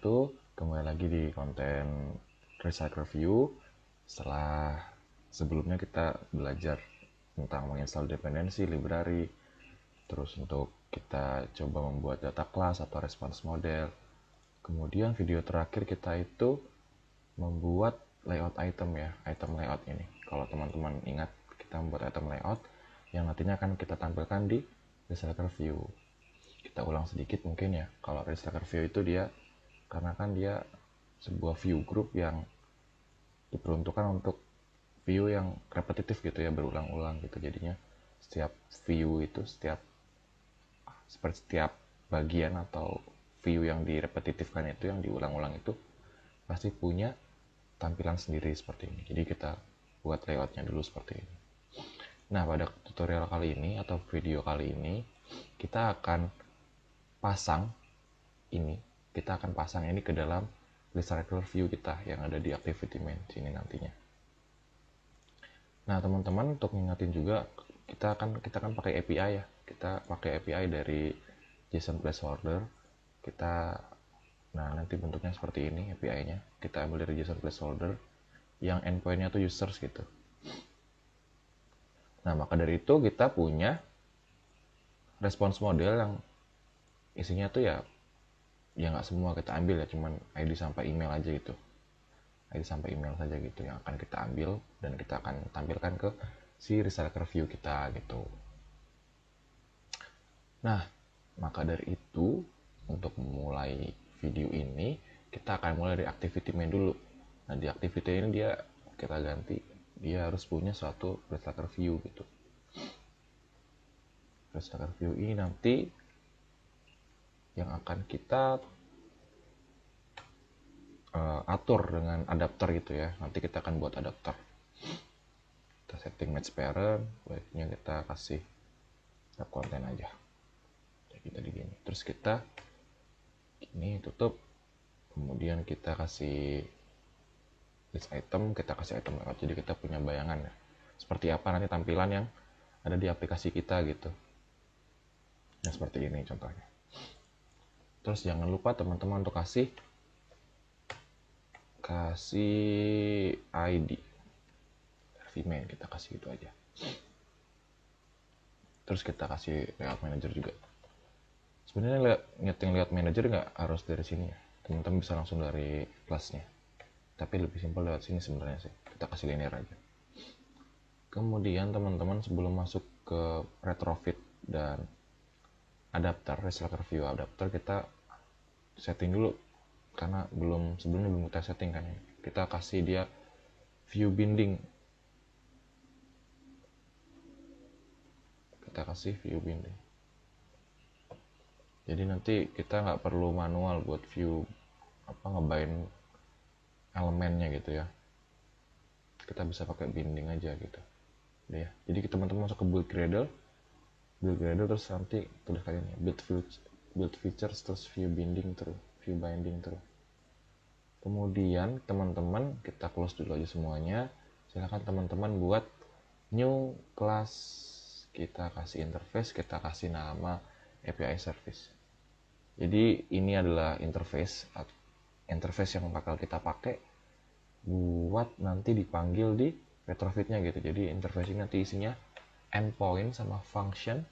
wabarakatuh. Kembali lagi di konten Recycle Review. Setelah sebelumnya kita belajar tentang menginstal dependensi, library, terus untuk kita coba membuat data class atau response model. Kemudian video terakhir kita itu membuat layout item ya, item layout ini. Kalau teman-teman ingat, kita membuat item layout yang nantinya akan kita tampilkan di Recycle Review. Kita ulang sedikit mungkin ya. Kalau Recycle View itu dia karena kan dia sebuah view group yang diperuntukkan untuk view yang repetitif gitu ya, berulang-ulang gitu. Jadinya setiap view itu setiap bagian atau view yang direpetitifkan itu, yang diulang-ulang itu pasti punya tampilan sendiri seperti ini. Jadi kita buat layoutnya dulu seperti ini. Nah, pada tutorial kali ini atau video kali ini kita akan pasang ini ke dalam Recycle View kita yang ada di Activity Main sini nantinya. Nah, teman-teman, untuk ngingetin juga kita kan pakai API ya. Kita pakai API dari JSON placeholder. Nah, nanti bentuknya seperti ini API-nya. Kita ambil dari JSON placeholder yang endpoint-nya tuh users gitu. Nah, maka dari itu kita punya response model yang isinya tuh ya nggak semua kita ambil ya, cuman ID sampai email aja gitu, ID sampai email saja gitu yang akan kita ambil dan kita akan tampilkan ke si Recycle View kita gitu. Nah, maka dari itu untuk memulai video ini kita akan mulai dari activity main dulu. Nah, di activity ini kita ganti, dia harus punya suatu Recycle View gitu. Recycle View ini nanti yang akan kita atur dengan adapter gitu ya. Nanti kita akan buat adapter. Kita setting match parent, baiknya kita kasih web content aja. Jadi tadi gini. Terus kita ini tutup. Kemudian kita kasih list item, kita kasih item layout. Jadi kita punya bayangan ya. Seperti apa nanti tampilan yang ada di aplikasi kita gitu. Nah, seperti ini contohnya. Terus jangan lupa teman-teman untuk kasih ID vmain, kita kasih itu aja. Terus kita kasih layout manager juga. Sebenarnya nyeting layout manager nggak harus dari sini ya, teman-teman bisa langsung dari kelasnya, tapi lebih simpel lewat sini sebenarnya sih. Kita kasih linear aja. Kemudian teman-teman sebelum masuk ke retrofit dan adapter, Recycle View adapter, kita setting dulu karena sebelumnya belum kita setting kan ya. Kita kasih dia view binding. Kita kasih view binding. Jadi nanti kita nggak perlu manual buat view ngebind elemennya gitu ya. Kita bisa pakai binding aja gitu. Udah ya. Jadi teman-teman masuk ke build Gradle terus nanti tulis kalian ya, build features terus view binding terus. Kemudian teman-teman kita close dulu aja semuanya. Silahkan teman-teman buat new class, kita kasih interface, kita kasih nama API service. Jadi ini adalah interface yang bakal kita pakai buat nanti dipanggil di retrofitnya gitu. Jadi interface ini nanti isinya endpoint sama function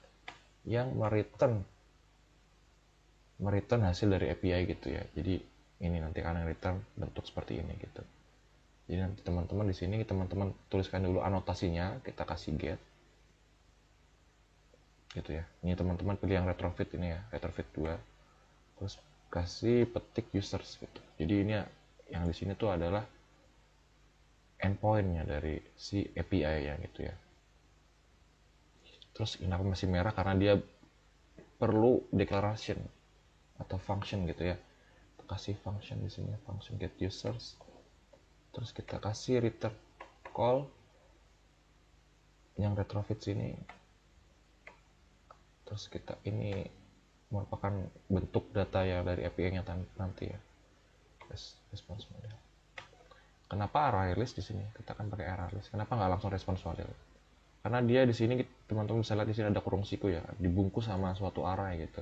yang mereturn hasil dari API gitu ya. Jadi ini nanti akan return bentuk seperti ini gitu. Jadi nanti teman-teman di sini teman-teman tuliskan dulu anotasinya, kita kasih get gitu ya. Ini teman-teman pilih yang retrofit ini ya, retrofit 2. Terus kasih petik users gitu. Jadi ini yang di sini tuh adalah endpointnya dari si API ya gitu ya. Terus kenapa masih merah? Karena dia perlu declaration atau function gitu ya. Kita kasih function di sini, function get users. Terus kita kasih return call yang retrofit sini. Terus kita ini merupakan bentuk data ya dari API-nya nanti ya. Response model. Kenapa array list di sini? Kita kan pakai array list. Kenapa nggak langsung response model? Karena dia di sini teman-teman bisa lihat di sini ada kurung siku ya, dibungkus sama suatu array gitu.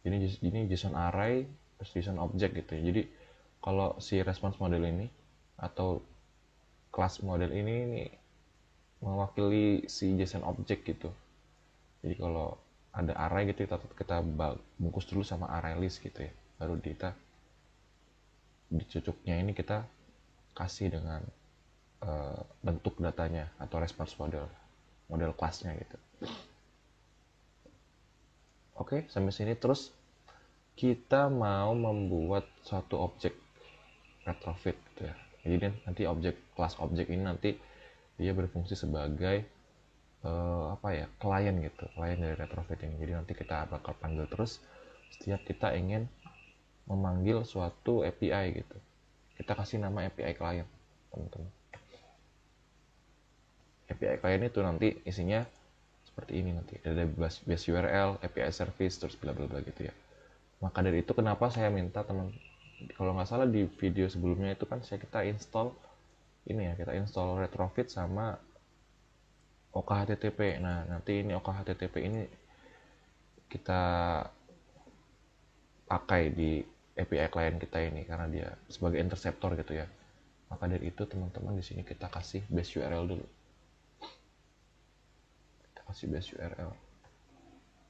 Ini JSON array terus JSON object gitu ya. Jadi kalau si response model ini atau kelas model ini mewakili si JSON object gitu. Jadi kalau ada array gitu kita bungkus dulu sama array list gitu ya, baru kita di cucuknya ini kita kasih dengan bentuk datanya atau response model kelasnya gitu. Oke, sampai sini. Terus kita mau membuat suatu objek retrofit gitu ya. Jadi nanti kelas objek ini nanti dia berfungsi sebagai klien gitu, klien dari retrofit ini. Jadi nanti kita bakal panggil terus setiap kita ingin memanggil suatu API gitu. Kita kasih nama API client, teman-teman. API client itu nanti isinya seperti ini, nanti ada base URL, API service, terus bla bla bla gitu ya. Maka dari itu kenapa saya minta teman, kalau nggak salah di video sebelumnya itu kan kita install ini ya, kita install retrofit sama OKHTTP. Nah, nanti ini OKHTTP ini kita pakai di API client kita ini karena dia sebagai interceptor gitu ya. Maka dari itu teman-teman di sini kita kasih base URL dulu. Kita kasih base URL.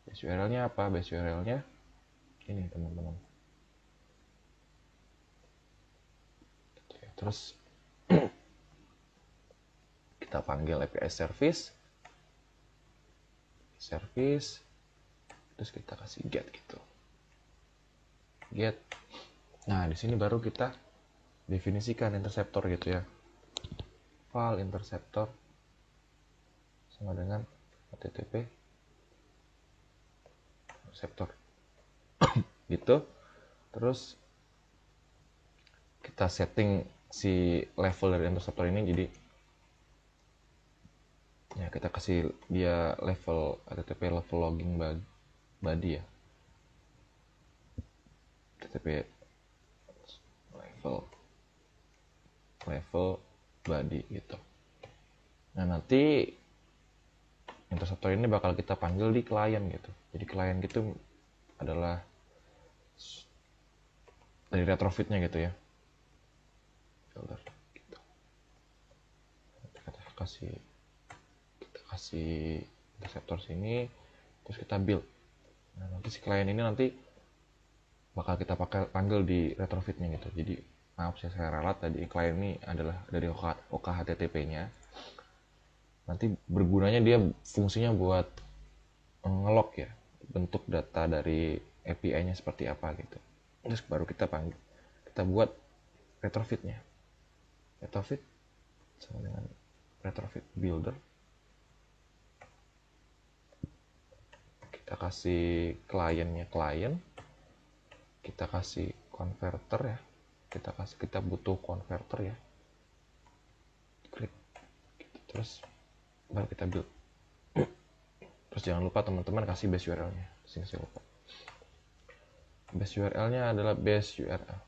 Base URL-nya apa? Base URL-nya ini, teman-teman. Terus kita panggil API service, terus kita kasih get gitu. Get. Nah, di sini baru kita definisikan interceptor gitu ya. File interceptor sama dengan HTTP interceptor gitu. Terus kita setting si level dari interceptor ini, jadi ya kita kasih dia level HTTP level logging body ya, HTTP level body gitu. Nah, nanti interceptor ini bakal kita panggil di klien gitu. Jadi klien gitu adalah dari retrofitnya gitu ya, filter gitu. Kita kasih interceptor sini, terus kita build. Nah, nanti si klien ini nanti bakal kita panggil di retrofitnya gitu. Jadi maaf saya ralat tadi, klien ini adalah dari OKHTTP-nya. Nanti bergunanya dia fungsinya buat ngelog ya, bentuk data dari API-nya seperti apa gitu. Terus baru kita buat retrofitnya. Retrofit sama dengan retrofit builder. Kita kasih kliennya klien. Kita kasih converter ya. Kita butuh converter ya. Klik. Gitu. Terus baru kita build. Terus jangan lupa teman-teman kasih base URL-nya. Sini saya lupa. Base URL-nya adalah base URL.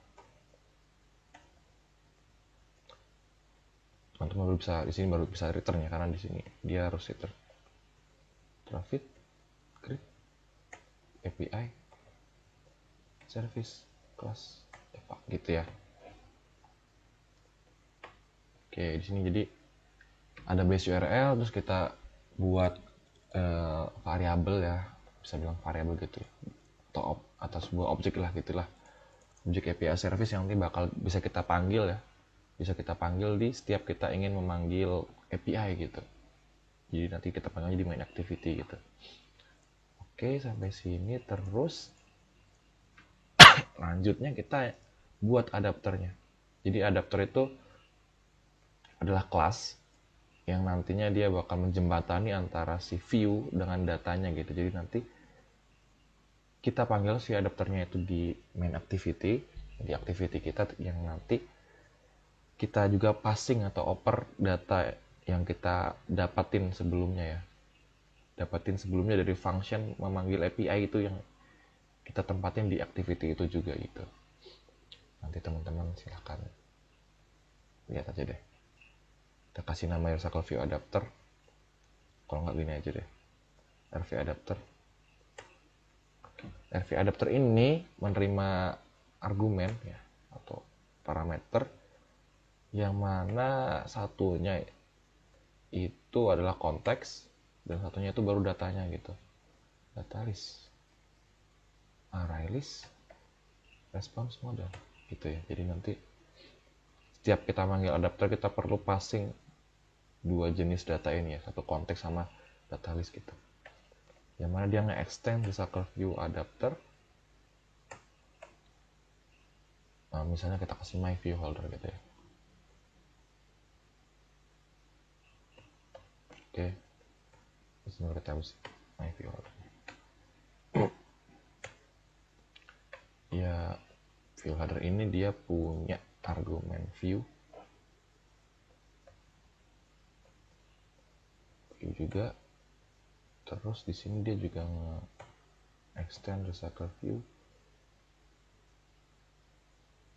Teman-teman baru bisa return ya, karena di sini dia harus return. Traffic, create, API, service, class, gitu ya. Oke, di sini jadi ada base URL, terus kita buat variabel ya, bisa bilang variabel gitu ya, atau sebuah objek lah gitulah, objek API service yang nanti bakal bisa kita panggil ya, bisa kita panggil di setiap kita ingin memanggil API gitu. Jadi nanti kita panggilnya di main activity gitu. Oke, sampai sini. Terus lanjutnya kita buat adapternya. Jadi adapter itu adalah kelas yang nantinya dia bakal menjembatani antara si view dengan datanya gitu. Jadi nanti kita panggil si adapternya itu di main activity, di activity kita yang nanti kita juga passing atau oper data yang kita dapatin sebelumnya ya. Dapatin sebelumnya dari function memanggil API itu yang kita tempatin di activity itu juga gitu. Nanti teman-teman silahkan lihat aja deh. Kita kasih nama Circle View Adapter. Kalau nggak gini aja deh. RV Adapter. RV Adapter ini menerima argumen ya atau parameter, yang mana satunya itu adalah konteks dan satunya itu baru datanya gitu. Data list, array list, response model gitu ya. Jadi nanti setiap kita manggil adapter kita perlu passing dua jenis data ini ya, satu konteks sama data list gitu. Yang mana dia nge-extend recycle view adapter. Nah, misalnya kita kasih my view holder gitu ya. Oke. Terus kita harus my view holder. Ya, view header ini dia punya argumen view juga. Terus di sini dia juga nge-extend recycle view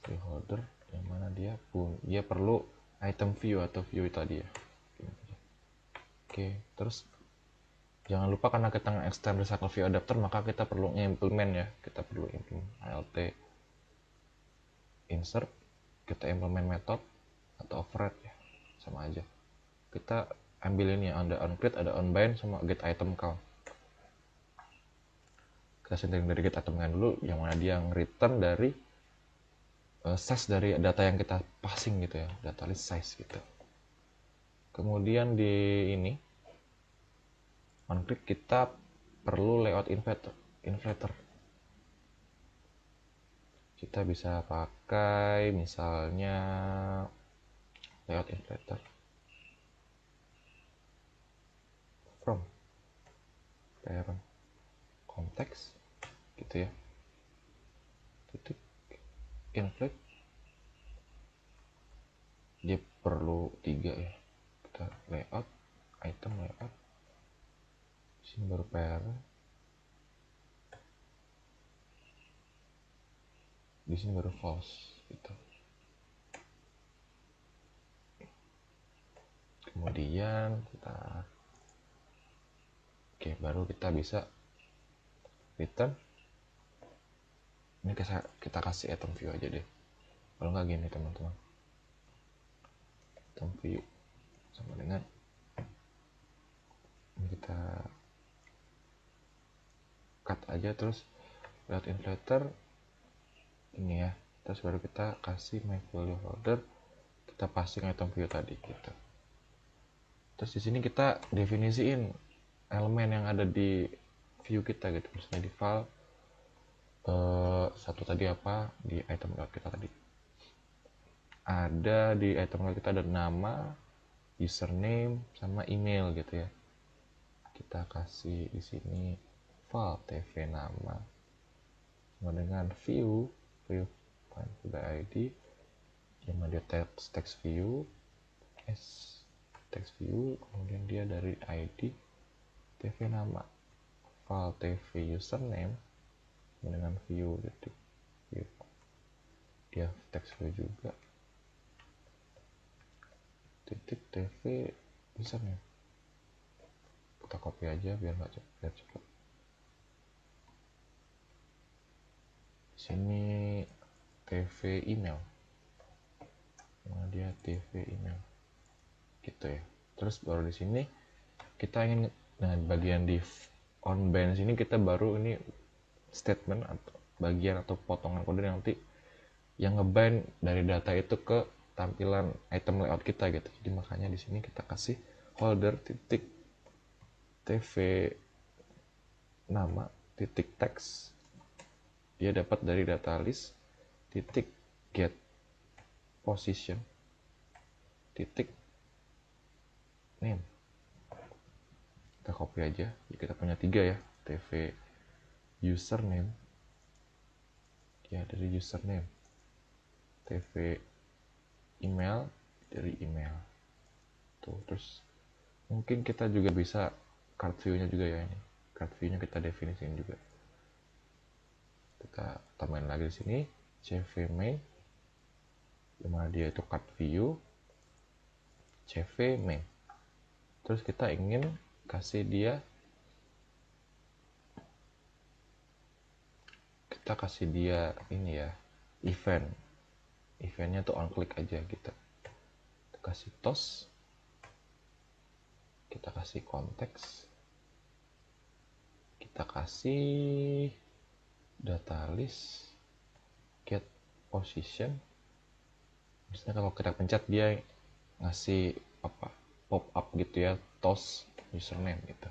holder, yang mana dia perlu item view atau view tadi ya. Oke, terus jangan lupa karena kita nge-extend recycle view adapter, maka kita perlu nge-implement ya. Kita perlu implement alt insert, kita implement method atau override ya, sama aja. Kita ambil ini ya, ada onCreate, ada onBind, sama get item count. Kita setting dari get item count dulu, yang mana dia return dari size dari data yang kita passing gitu ya, data list size gitu. Kemudian di ini onClick kita perlu layout inflator. Kita bisa pakai misalnya layout inflator from parent context gitu ya, titik inflate, dia perlu 3 ya. Kita layout item layout, sini baru parent, di sini baru false gitu. Kemudian baru kita bisa return. Ini kita kasih item view aja deh, kalau nggak gini teman-teman, item view sama dengan ini, kita cut aja, terus layout inflator ini ya, terus baru kita kasih my value holder, kita passing item view tadi gitu. Terus di sini kita definisiin elemen yang ada di view kita gitu, misalnya di file satu tadi apa, di item layout kita tadi ada, di item layout kita ada nama, username, sama email gitu ya. Kita kasih di sini file tv nama sama dengan view find by id, yang dia text view text view, kemudian dia dari id tv nama, file tv username dengan view detik view, dia text view juga, titik tv username. Kita copy aja biar cepat. Sini tv email, nah dia tv email gitu ya. Terus baru di sini kita ingin, nah bagian di onBind sini kita baru ini statement atau bagian atau potongan kode nanti yang ngebind dari data itu ke tampilan item layout kita gitu. Jadi makanya di sini kita kasih holder titik tv nama titik text, dia dapat dari data list titik get position titik name. Kita copy aja, kita punya 3 ya, tv username, ya dari username, tv email dari email tuh. Terus mungkin kita juga bisa card view-nya juga ya, ini card view-nya kita definisiin juga. Kita tambahin lagi di sini cv main, dimana dia itu card view cv main. Terus kita ingin kasih dia, kita kasih dia ini ya, eventnya tuh on click aja gitu. Kita kasih toast, kita kasih konteks, kita kasih data list, get position. Misalnya kalau kita pencet dia ngasih apa, pop up gitu ya, toast username gitu.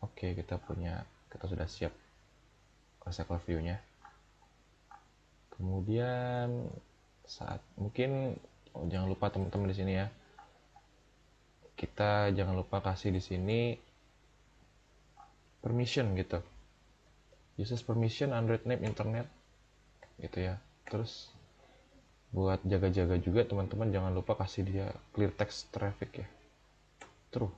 Oke, kita sudah siap recycle view-nya. Kemudian mungkin jangan lupa teman-teman di sini ya, kita jangan lupa kasih di sini permission gitu, uses permission Android name internet gitu ya. Terus buat jaga-jaga juga teman-teman jangan lupa kasih dia clear text traffic ya, true.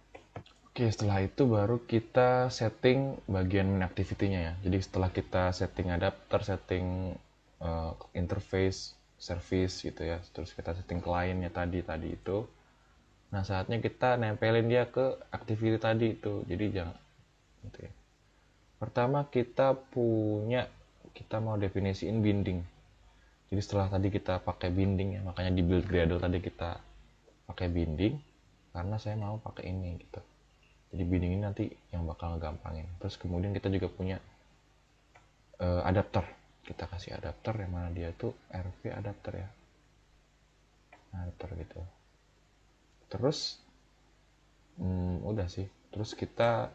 Oke, setelah itu baru kita setting bagian main activity-nya ya. Jadi setelah kita setting adapter, setting interface, service gitu ya, terus kita setting kliennya tadi itu. Nah, saatnya kita nempelin dia ke activity tadi itu. Jadi jangan gitu ya. Pertama kita mau definisiin binding. Jadi setelah tadi kita pakai binding ya, makanya di build Gradle tadi kita pakai binding karena saya mau pakai ini gitu. Jadi binding ini nanti yang bakal ngegampangin. Terus kemudian kita juga punya adapter. Kita kasih adapter yang mana dia tuh RV adapter ya. Adapter gitu. Terus udah sih. Terus kita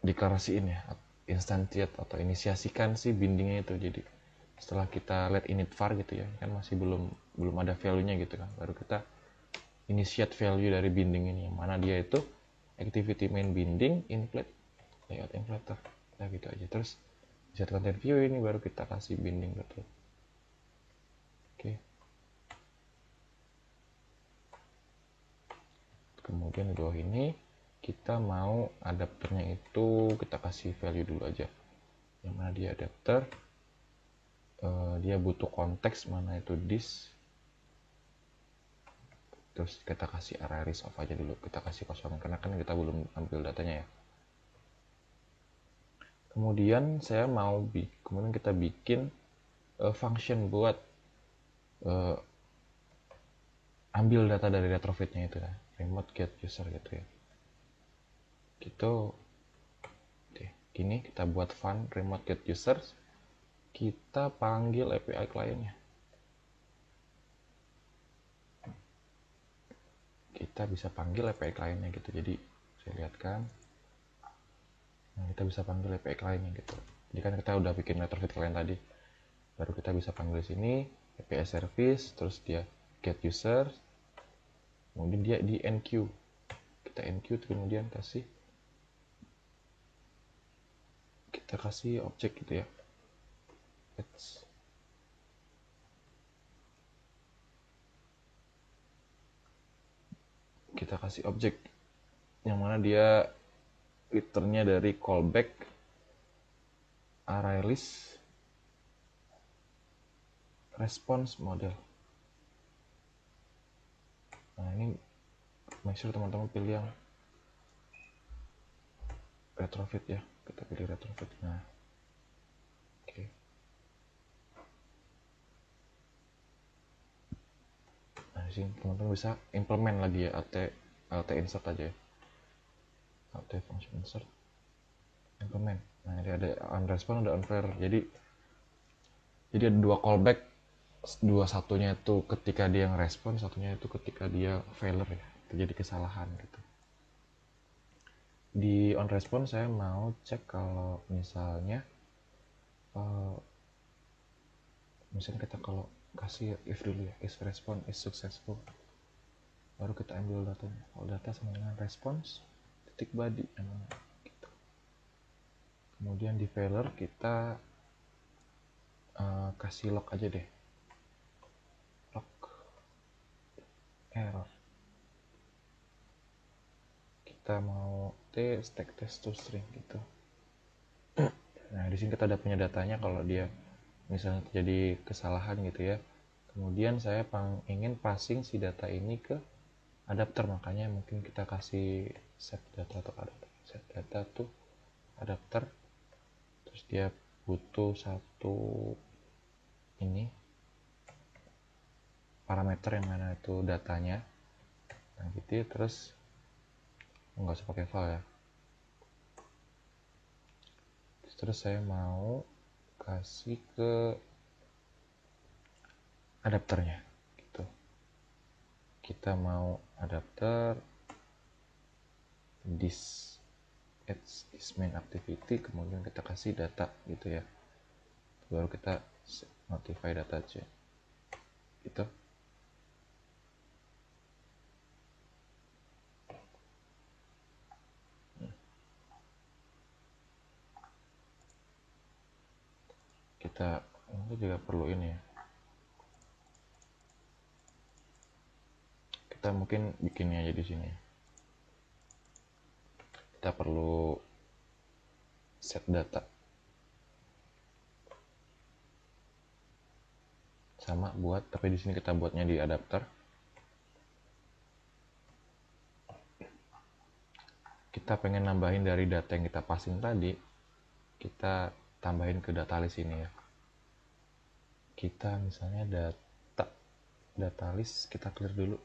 deklarasiin ya, instantiate atau inisiasikan si bindingnya itu. Jadi setelah kita let init var gitu ya, kan masih belum ada value-nya gitu kan. Baru kita initiate value dari binding ini, yang mana dia itu activity main binding inflate layout inflator. Nah gitu aja. Terus set content view ini baru kita kasih binding betul. Oke. Kemudian di bawah ini kita mau adapternya itu kita kasih value dulu aja. Yang mana dia adapter, dia butuh konteks mana itu this. Terus kita kasih array list of aja dulu, kita kasih kosong karena kan kita belum ambil datanya ya. Kemudian kemudian kita bikin function buat ambil data dari retrofitnya itu ya, remote get user gitu ya. Gitu. Oke, gini kita buat fun remote get user, kita panggil API kliennya. Kita bisa panggil API kliennya gitu. Jadi saya lihatkan. Nah, kita bisa panggil API kliennya gitu. Jadi kan kita udah bikin retrofit klien tadi. Baru kita bisa panggil di sini API service, terus dia get user, kemudian dia di enqueue. Kita enqueue kemudian kita kasih objek gitu ya. Kita kasih objek yang mana dia returnnya dari callback array list response model. Nah ini make sure teman-teman pilih yang retrofit ya, kita pilih retrofit. Nah oke. Nah di sini teman-teman bisa implement lagi ya, alt insert aja ya, alt function insert implement. Nah ini ada on response, ada on failure. Jadi ada dua callback, satunya itu ketika dia ngerespon, satunya itu ketika dia failure ya, terjadi kesalahan gitu. Di on response saya mau cek kalau misalnya kita kalau kasih if dulu ya, if response is successful, baru kita ambil datanya. Kalau data sama dengan response titik body gitu. Kemudian di failure kita kasih log aja deh, log error. Kita mau stack test to string gitu. Nah di sini kita udah punya datanya kalau dia misalnya terjadi kesalahan gitu ya. Kemudian saya ingin passing si data ini ke adapter, makanya mungkin kita kasih set data atau adapter, set data tuh adapter, terus dia butuh satu ini parameter yang mana itu datanya. Nah gitu ya, terus nggak usah pakai file ya. Terus saya mau kasih ke adapternya gitu. Kita mau adapter this main activity, kemudian kita kasih data gitu ya, baru kita notify data aja gitu. Kita juga perlu ini ya, kita mungkin bikinnya aja di sini. Kita perlu set data sama buat, tapi di sini kita buatnya di adapter. Kita pengen nambahin dari data yang kita passing tadi, kita tambahin ke data list ini ya. Kita misalnya data list kita clear dulu,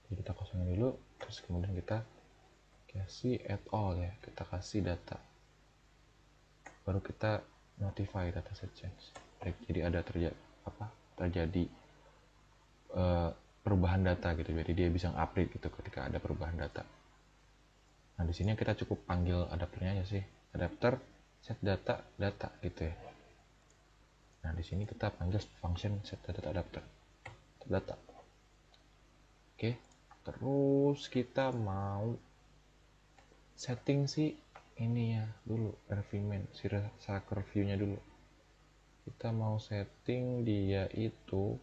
jadi kita kosongin dulu, terus kemudian kita kasih add all ya, kita kasih data, baru kita notify data set change. Jadi ada terjadi perubahan data gitu, jadi dia bisa update gitu ketika ada perubahan data. Nah di sini kita cukup panggil adapternya aja sih, adapter set data gitu ya. Nah di sini kita panggil function set data adapter data. Oke, terus kita mau setting si ini ya dulu, RVMain si tracker view-nya dulu. Kita mau setting dia itu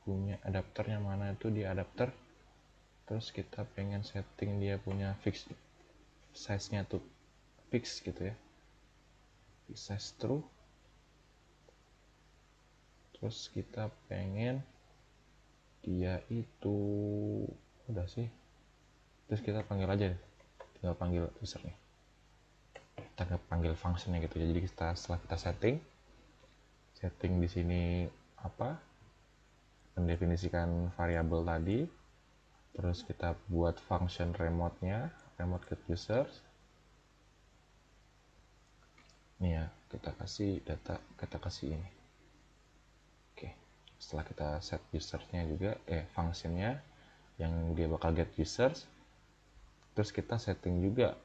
punya adapternya mana itu di adapter. Terus kita pengen setting dia punya fix size-nya tuh fix gitu ya, fix size true. Terus kita pengen dia itu udah sih, terus kita panggil aja, tinggal panggil user nih, kita panggil functionnya gitu ya. Jadi setelah kita setting di sini apa, mendefinisikan variabel tadi, terus kita buat function remote get users. Nih ya, kita kasih data, kita kasih ini. Oke, setelah kita set usernya juga, functionnya yang dia bakal get users, terus kita setting juga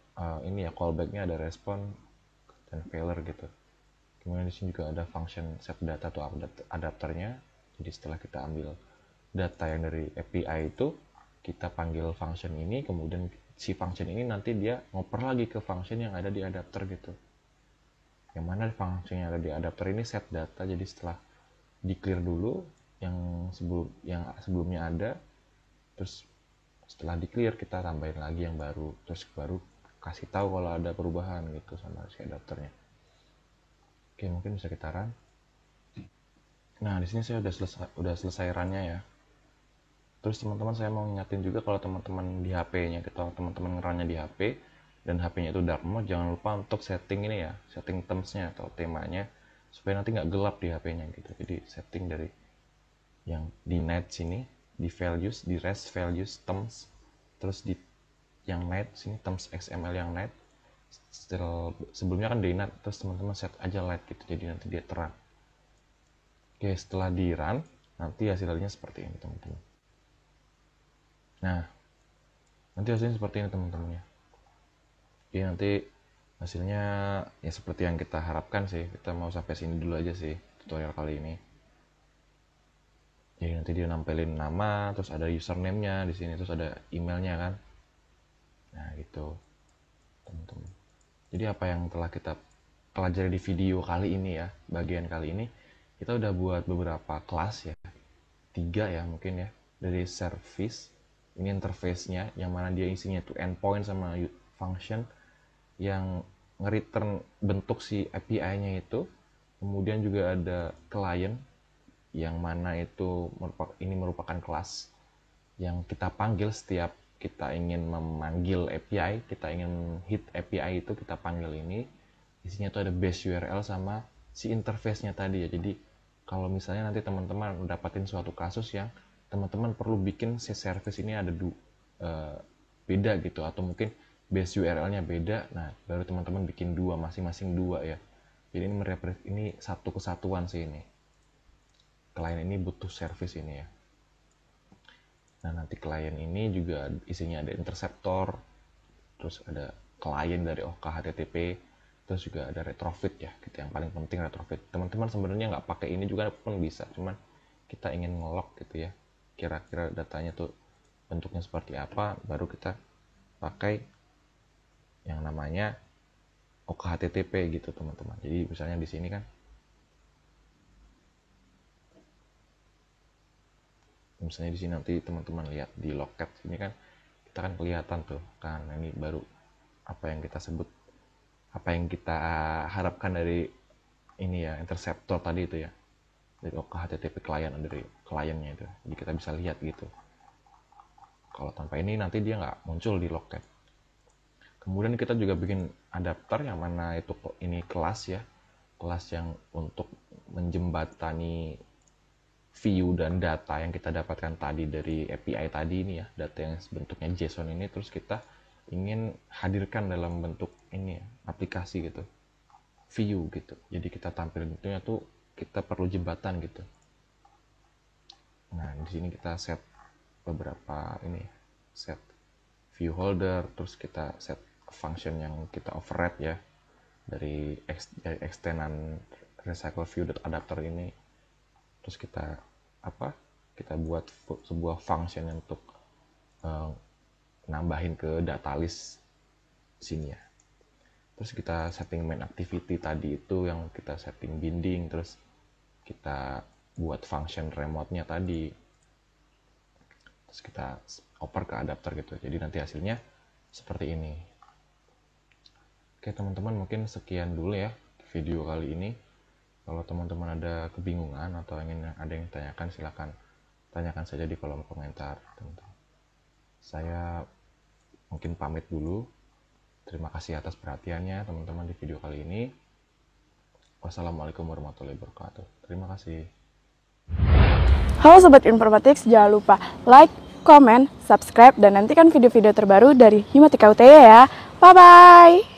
ini ya, callbacknya ada respon dan failure gitu. Kemudian di sini juga ada function set data atau adapternya. Jadi setelah kita ambil data yang dari API itu, kita panggil function ini, kemudian si function ini nanti dia ngoper lagi ke function yang ada di adapter gitu. Yang mana function yang ada di adapter ini set data, jadi setelah di clear dulu yang sebelumnya ada, terus setelah di clear kita tambahin lagi yang baru, terus baru kasih tahu kalau ada perubahan gitu sama si adapternya. Oke, mungkin bisa kita run. Nah di sini saya udah selesai runnya ya. Terus teman-teman saya mau ngingetin juga kalau teman-teman di HP-nya, kalau teman-teman ngerunnya di HP dan HP-nya itu dark mode, jangan lupa untuk setting ini ya, setting terms-nya atau temanya supaya nanti nggak gelap di HP-nya gitu. Jadi setting dari yang di night sini, di values, di rest values terms, terus di yang night sini terms XML yang night. Sebelumnya kan day night, terus teman-teman set aja light gitu, jadi nanti dia terang. Oke, setelah di run nanti hasilnya seperti ini teman-teman. Nah nanti hasilnya seperti ini teman-teman ya. Jadi nanti hasilnya ya seperti yang kita harapkan sih. Kita mau sampai sini dulu aja sih tutorial kali ini. Jadi nanti dia nampilin nama, terus ada username-nya di sini, terus ada emailnya kan. Nah gitu teman-teman. Jadi apa yang telah kita pelajari di video kali ini ya, bagian kali ini, kita udah buat beberapa kelas ya, 3 ya mungkin ya, dari service, ini interface-nya, yang mana dia isinya itu endpoint sama function, yang nge-return bentuk si API-nya itu. Kemudian juga ada client, yang mana itu merupakan kelas yang kita panggil setiap kita ingin memanggil API, kita ingin hit API itu kita panggil ini. isinya tuh ada base URL sama si interface-nya tadi ya. Jadi kalau misalnya nanti teman-teman mendapatkan suatu kasus yang teman-teman perlu bikin si service ini ada beda gitu, atau mungkin base URL-nya beda, nah baru teman-teman bikin masing-masing dua ya. Jadi ini satu kesatuan sih ini. Klien ini butuh service ini ya. Nah nanti klien ini juga isinya ada interceptor, terus ada klien dari OK HTTP, terus juga ada retrofit ya, gitu. Yang paling penting retrofit. Teman-teman sebenarnya nggak pakai ini juga pun bisa, cuman kita ingin nge-lock gitu ya, kira-kira datanya tuh bentuknya seperti apa, baru kita pakai yang namanya OK HTTP gitu teman-teman. Jadi misalnya di sini kan, misalnya di sini nanti teman-teman lihat di loket ini kan, kita kan kelihatan tuh kan, ini baru apa yang kita sebut, apa yang kita harapkan dari ini ya, interceptor tadi itu ya, dari OK HTTP klien, dari kliennya itu. Jadi kita bisa lihat gitu. Kalau tanpa ini nanti dia nggak muncul di loket. Kemudian kita juga bikin adapter yang mana itu ini kelas ya, kelas yang untuk menjembatani view dan data yang kita dapatkan tadi dari API tadi ini ya, data yang bentuknya JSON ini, terus kita ingin hadirkan dalam bentuk ini ya, aplikasi gitu, view gitu. Jadi kita tampilin bentuknya tuh, kita perlu jembatan gitu. Nah di sini kita set beberapa ini, set view holder, terus kita set function yang kita override ya, dari extendan recycle view adapter ini. Terus kita buat sebuah function untuk nambahin ke data list sini ya. Terus kita setting main activity tadi itu yang kita setting binding, terus kita buat function remote-nya tadi, terus kita oper ke adapter gitu. Jadi nanti hasilnya seperti ini. Oke teman-teman, mungkin sekian dulu ya video kali ini. Kalau teman-teman ada kebingungan atau ada yang tanyakan, silakan tanyakan saja di kolom komentar teman-teman. Saya mungkin pamit dulu. Terima kasih atas perhatiannya teman-teman di video kali ini. Wassalamualaikum warahmatullahi wabarakatuh. Terima kasih. Halo Sobat Informatics, jangan lupa like, comment, subscribe, dan nantikan video-video terbaru dari Himatika UTY ya. Bye-bye!